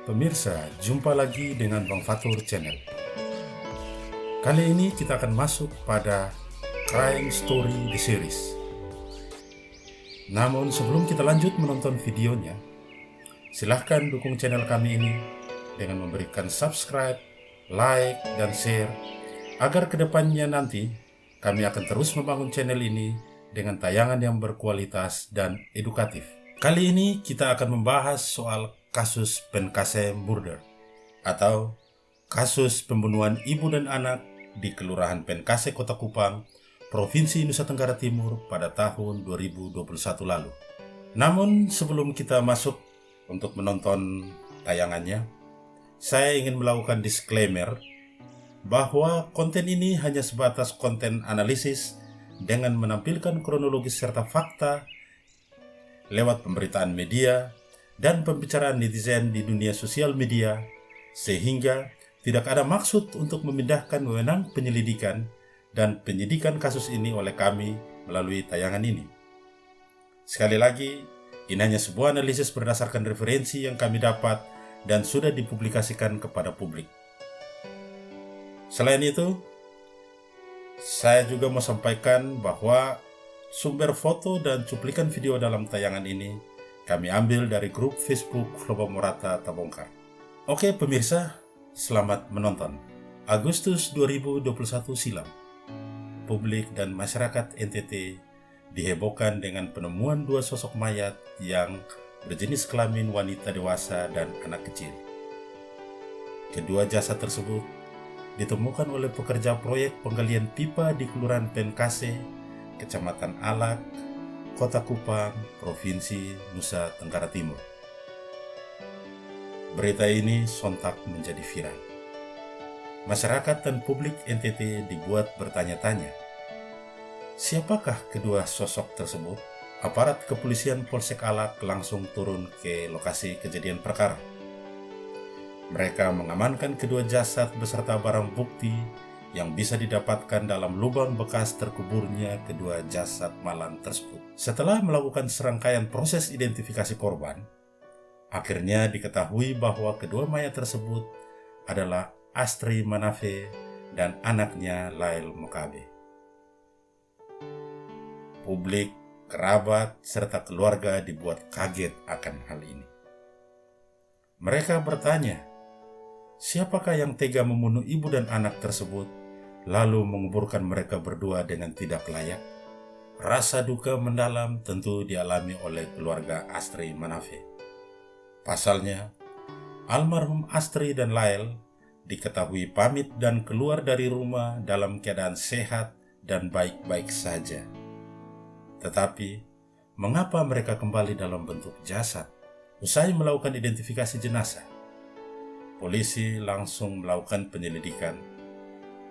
Pemirsa, jumpa lagi dengan Bang Fatur Channel. Kali ini kita akan masuk pada Crime Story The Series. Namun sebelum kita lanjut menonton videonya, silahkan dukung channel kami ini dengan memberikan subscribe, like, dan share, agar kedepannya nanti kami akan terus membangun channel ini dengan tayangan yang berkualitas dan edukatif. Kali ini kita akan membahas soal kasus Penkase Murder atau kasus pembunuhan ibu dan anak di Kelurahan Penkase, Kota Kupang, Provinsi Nusa Tenggara Timur pada tahun 2021 lalu. Namun sebelum kita masuk untuk menonton tayangannya, saya ingin melakukan disclaimer bahwa konten ini hanya sebatas konten analisis dengan menampilkan kronologis serta fakta lewat pemberitaan media dan pembicaraan netizen di dunia sosial media, sehingga tidak ada maksud untuk memindahkan wewenang penyelidikan dan penyidikan kasus ini oleh kami melalui tayangan ini. Sekali lagi, ini hanya sebuah analisis berdasarkan referensi yang kami dapat dan sudah dipublikasikan kepada publik. Selain itu, saya juga mau sampaikan bahwa sumber foto dan cuplikan video dalam tayangan ini kami ambil dari grup Facebook Floba Morata Tabongkar. Oke pemirsa, selamat menonton. Agustus 2021 silam, publik dan masyarakat NTT dihebohkan dengan penemuan dua sosok mayat yang berjenis kelamin wanita dewasa dan anak kecil. Kedua jasad tersebut ditemukan oleh pekerja proyek penggalian pipa di Kelurahan Penkase, Kecamatan Alak, Kota Kupang, Provinsi Nusa Tenggara Timur. Berita ini sontak menjadi viral. Masyarakat dan publik NTT dibuat bertanya-tanya, siapakah kedua sosok tersebut? Aparat kepolisian Polsek Alak langsung turun ke lokasi kejadian perkara. Mereka mengamankan kedua jasad beserta barang bukti yang bisa didapatkan dalam lubang bekas terkuburnya kedua jasad malang tersebut. Setelah melakukan serangkaian proses identifikasi korban, akhirnya diketahui bahwa kedua mayat tersebut adalah Astri Manafe dan anaknya Lail Mokabe. Publik, kerabat, serta keluarga dibuat kaget akan hal ini. Mereka bertanya, siapakah yang tega membunuh ibu dan anak tersebut, lalu menguburkan mereka berdua dengan tidak layak? Rasa duka mendalam tentu dialami oleh keluarga Astri Manafe. Pasalnya, almarhum Astri dan Lail diketahui pamit dan keluar dari rumah dalam keadaan sehat dan baik-baik saja. Tetapi, mengapa mereka kembali dalam bentuk jasad? Usai melakukan identifikasi jenazah, polisi langsung melakukan penyelidikan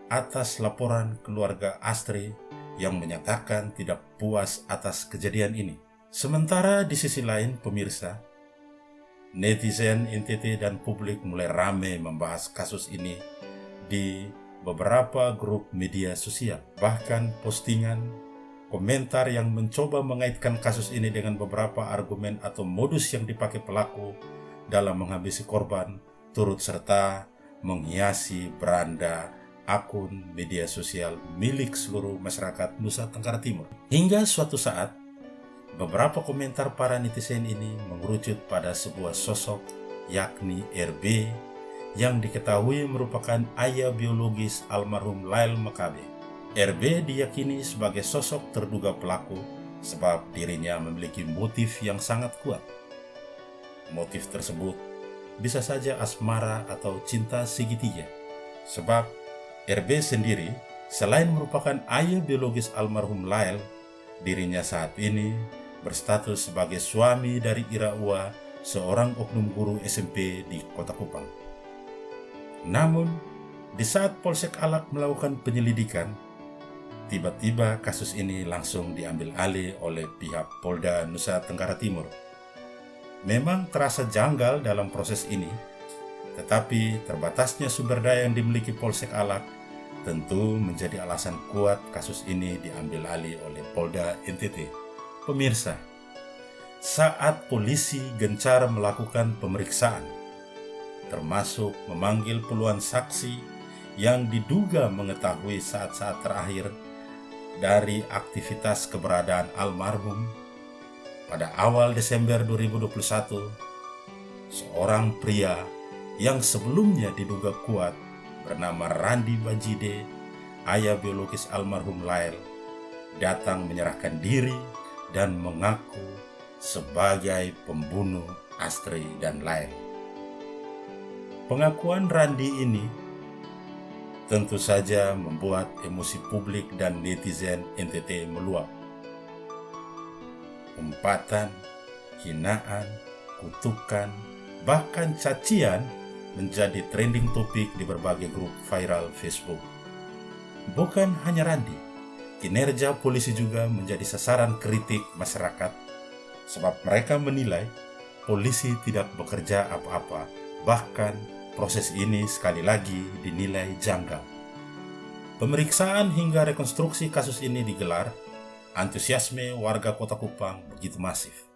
atas laporan keluarga Astri yang menyatakan tidak puas atas kejadian ini. Sementara di sisi lain, pemirsa, netizen NTT dan publik mulai ramai membahas kasus ini di beberapa grup media sosial. Bahkan postingan, komentar yang mencoba mengaitkan kasus ini dengan beberapa argumen atau modus yang dipakai pelaku dalam menghabisi korban turut serta menghiasi beranda akun media sosial milik seluruh masyarakat Nusa Tenggara Timur. Hingga suatu saat, beberapa komentar para netizen ini mengerucut pada sebuah sosok, yakni RB, yang diketahui merupakan ayah biologis almarhum Lail Mokabe. RB diyakini sebagai sosok terduga pelaku sebab dirinya memiliki motif yang sangat kuat. Motif tersebut bisa saja asmara atau cinta segitiga, sebab RB sendiri selain merupakan ayah biologis almarhum Lail, dirinya saat ini berstatus sebagai suami dari Ira Ua, seorang oknum guru SMP di Kota Kupang. Namun, di saat Polsek Alak melakukan penyelidikan, tiba-tiba kasus ini langsung diambil alih oleh pihak Polda Nusa Tenggara Timur. Memang terasa janggal dalam proses ini, tetapi terbatasnya sumber daya yang dimiliki Polsek Alak tentu menjadi alasan kuat kasus ini diambil alih oleh Polda NTT. Pemirsa, saat polisi gencar melakukan pemeriksaan, termasuk memanggil puluhan saksi yang diduga mengetahui saat-saat terakhir dari aktivitas keberadaan almarhum. Pada awal Desember 2021, seorang pria yang sebelumnya diduga kuat bernama Randi Bajide, ayah biologis almarhum Lael, datang menyerahkan diri dan mengaku sebagai pembunuh Astri dan Lael. Pengakuan Randi ini tentu saja membuat emosi publik dan netizen NTT meluap. Umpatan, hinaan, kutukan, bahkan cacian menjadi trending topik di berbagai grup viral Facebook. Bukan hanya Randi, kinerja polisi juga menjadi sasaran kritik masyarakat, sebab mereka menilai polisi tidak bekerja apa-apa, bahkan proses ini sekali lagi dinilai janggal. Pemeriksaan hingga rekonstruksi kasus ini digelar, antusiasme warga Kota Kupang begitu masif.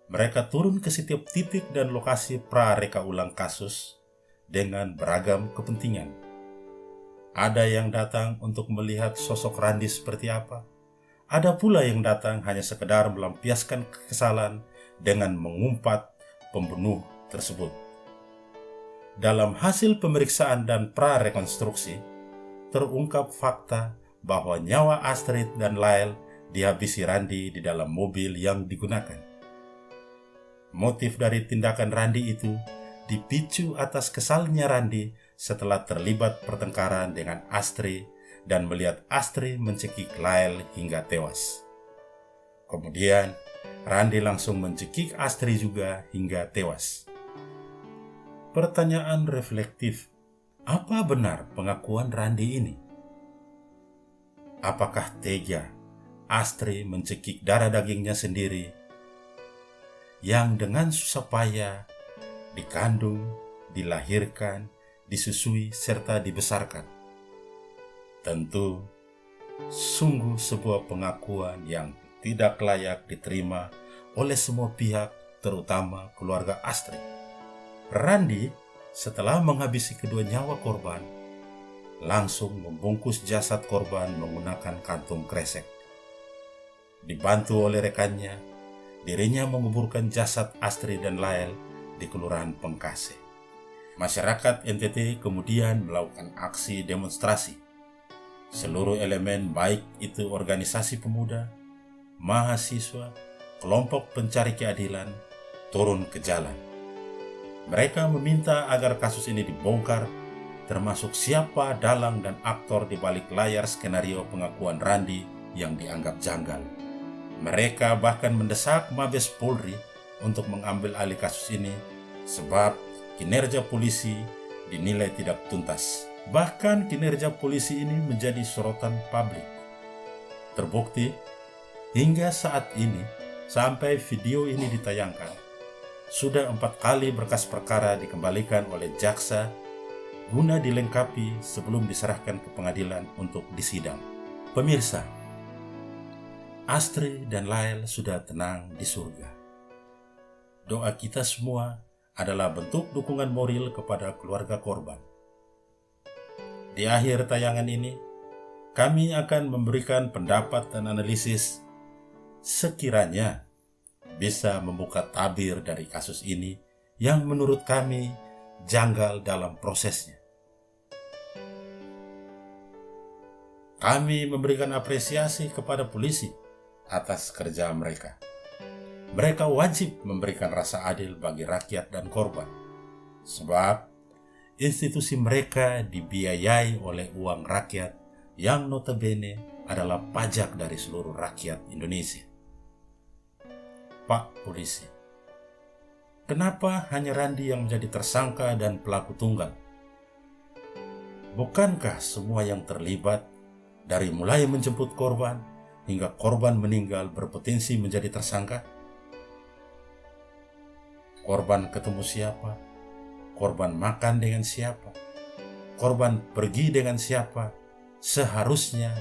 Mereka turun ke setiap titik dan lokasi pra-reka ulang kasus dengan beragam kepentingan. Ada yang datang untuk melihat sosok Randi seperti apa. Ada pula yang datang hanya sekedar melampiaskan kekesalan dengan mengumpat pembunuh tersebut. Dalam hasil pemeriksaan dan pra-rekonstruksi, terungkap fakta bahwa nyawa Astrid dan Lael dihabisi Randi di dalam mobil yang digunakan. Motif dari tindakan Randi itu dipicu atas kesalnya Randi setelah terlibat pertengkaran dengan Astri dan melihat Astri mencekik Lael hingga tewas. Kemudian, Randi langsung mencekik Astri juga hingga tewas. Pertanyaan reflektif, apa benar pengakuan Randi ini? Apakah tega Astri mencekik darah dagingnya sendiri yang dengan susah payah dikandung, dilahirkan, disusui, serta dibesarkan? Tentu, sungguh sebuah pengakuan yang tidak layak diterima oleh semua pihak, terutama keluarga Astri. Randi, setelah menghabisi kedua nyawa korban, langsung membungkus jasad korban menggunakan kantung kresek. Dibantu oleh rekannya, dirinya menguburkan jasad Astri dan Lael di Kelurahan Pengkase. Masyarakat NTT kemudian melakukan aksi demonstrasi. Seluruh elemen, baik itu organisasi pemuda, mahasiswa, kelompok pencari keadilan, turun ke jalan. Mereka meminta agar kasus ini dibongkar, termasuk siapa dalang dan aktor di balik layar skenario pengakuan Randi yang dianggap janggal. Mereka bahkan mendesak Mabes Polri untuk mengambil alih kasus ini, sebab kinerja polisi dinilai tidak tuntas. Bahkan kinerja polisi ini menjadi sorotan publik. Terbukti, hingga saat ini, sampai video ini ditayangkan, sudah 4 kali berkas perkara dikembalikan oleh jaksa guna dilengkapi sebelum diserahkan ke pengadilan untuk disidang. Pemirsa, Astri dan Lael sudah tenang di surga. Doa kita semua adalah bentuk dukungan moral kepada keluarga korban. Di akhir tayangan ini, kami akan memberikan pendapat dan analisis sekiranya bisa membuka tabir dari kasus ini yang menurut kami janggal dalam prosesnya. Kami memberikan apresiasi kepada polisi atas kerja mereka. Mereka wajib memberikan rasa adil bagi rakyat dan korban, sebab institusi mereka dibiayai oleh uang rakyat yang notabene adalah pajak dari seluruh rakyat Indonesia. Pak Polisi, kenapa hanya Randi yang menjadi tersangka dan pelaku tunggal? Bukankah semua yang terlibat dari mulai menjemput korban hingga korban meninggal berpotensi menjadi tersangka? Korban ketemu siapa? Korban makan dengan siapa? Korban pergi dengan siapa? Seharusnya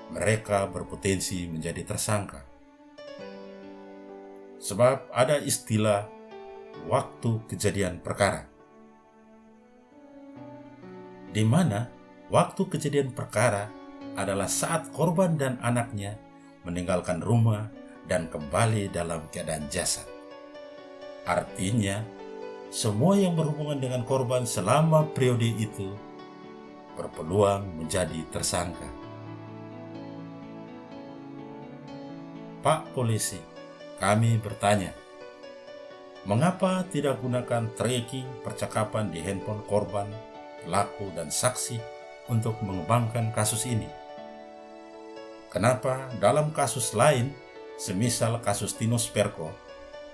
mereka berpotensi menjadi tersangka. Sebab ada istilah waktu kejadian perkara. di mana waktu kejadian perkara adalah saat korban dan anaknya meninggalkan rumah dan kembali dalam keadaan jasad. Artinya, semua yang berhubungan dengan korban selama periode itu berpeluang menjadi tersangka. Pak Polisi, kami bertanya, mengapa tidak gunakan tracking percakapan di handphone korban, pelaku, dan saksi untuk mengembangkan kasus ini? Kenapa dalam kasus lain, semisal kasus Tinus Perko,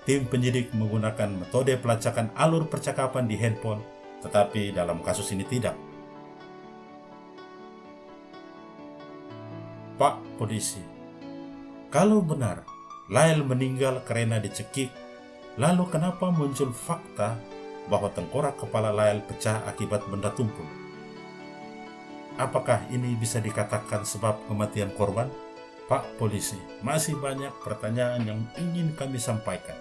tim penyidik menggunakan metode pelacakan alur percakapan di handphone, tetapi dalam kasus ini tidak? Pak Polisi, kalau benar Lael meninggal karena dicekik, lalu kenapa muncul fakta bahwa tengkorak kepala Lael pecah akibat benda tumpul? Apakah ini bisa dikatakan sebab kematian korban? Pak Polisi, masih banyak pertanyaan yang ingin kami sampaikan.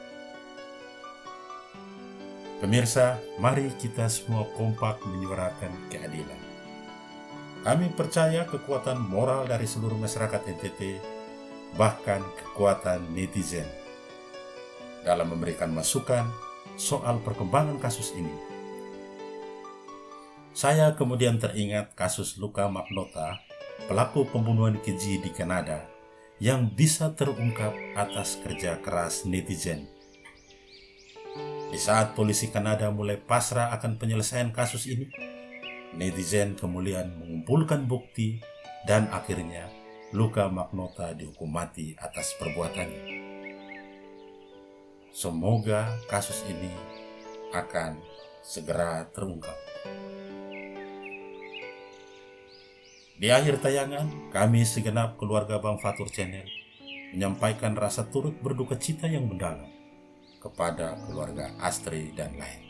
Pemirsa, mari kita semua kompak menyuarakan keadilan. Kami percaya kekuatan moral dari seluruh masyarakat NTT, bahkan kekuatan netizen, dalam memberikan masukan soal perkembangan kasus ini. Saya kemudian teringat kasus Luka Magnotta, pelaku pembunuhan keji di Kanada, yang bisa terungkap atas kerja keras netizen. Di saat polisi Kanada mulai pasrah akan penyelesaian kasus ini, netizen kemudian mengumpulkan bukti dan akhirnya Luka Magnotta dihukum mati atas perbuatannya. Semoga kasus ini akan segera terungkap. Di akhir tayangan, kami segenap keluarga Bang Fatur Channel menyampaikan rasa turut berduka cita yang mendalam kepada keluarga Astri dan lain.